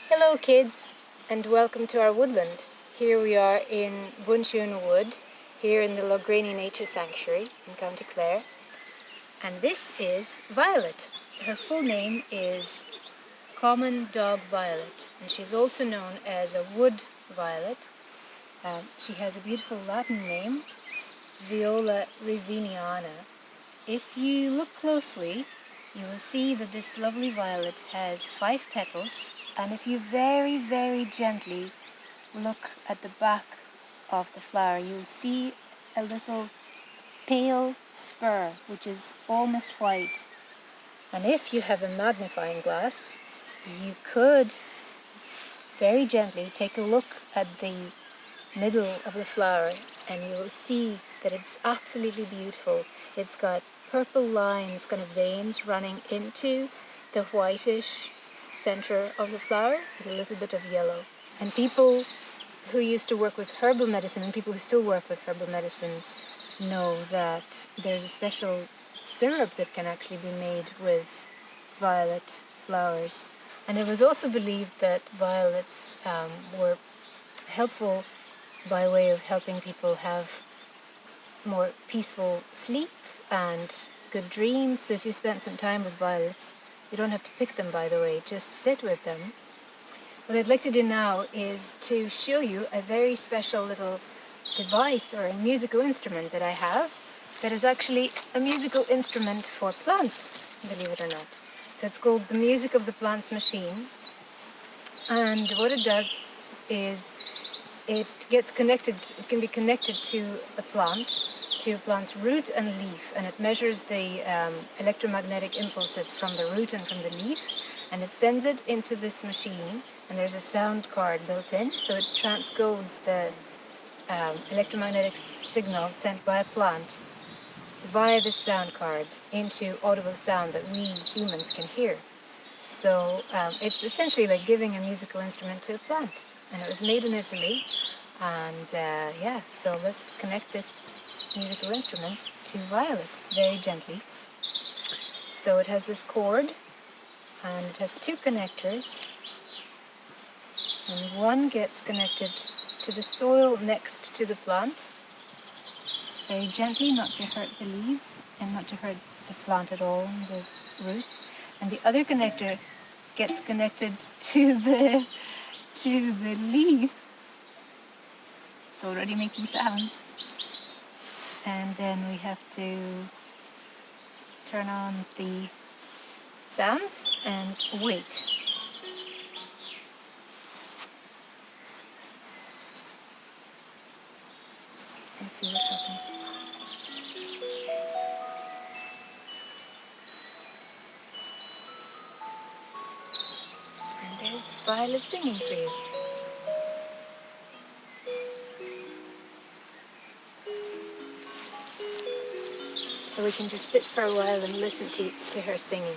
Hello kids, and welcome to our woodland. Here we are in Bunchun Wood, here in the Lograinie Nature Sanctuary in County Clare. And this is Violet. Her full name is Common Dog Violet, and she's also known as a wood violet. She has a beautiful Latin name, Viola Reviniana. If you look closely, you will see that this lovely violet has 5 petals, and if you very, very gently look at the back of the flower, you'll see a little pale spur, which is almost white. And if you have a magnifying glass, you could very gently take a look at the middle of the flower, and you will see that it's absolutely beautiful. It's got purple lines, kind of veins running into the whitish center of the flower with a little bit of yellow. And people who used to work with herbal medicine and people who still work with herbal medicine know that there's a special syrup that can actually be made with violet flowers. And it was also believed that violets were helpful by way of helping people have more peaceful sleep and good dreams. So if you spend some time with violets, you don't have to pick them, by the way, just sit with them. What I'd like to do now is to show you a very special little device or a musical instrument that I have that is actually a musical instrument for plants, believe it or not. So it's called the Music of the Plants machine, and what it does is it can be connected to a plant's root and leaf, and it measures the electromagnetic impulses from the root and from the leaf, and it sends it into this machine, and there's a sound card built in, so it transcodes the electromagnetic signal sent by a plant via this sound card into audible sound that we humans can hear. So it's essentially like giving a musical instrument to a plant. And it was made in Italy, and so let's connect this musical instrument to Violet very gently. So it has this cord, and it has 2 connectors, and one gets connected to the soil next to the plant, very gently, not to hurt the leaves, and not to hurt the plant at all, and the roots, and the other connector gets connected to the leaf. It's already making sounds. And then we have to turn on the sounds and wait. And see what happens. And there's Violet singing for you. So we can just sit for a while and listen to her singing.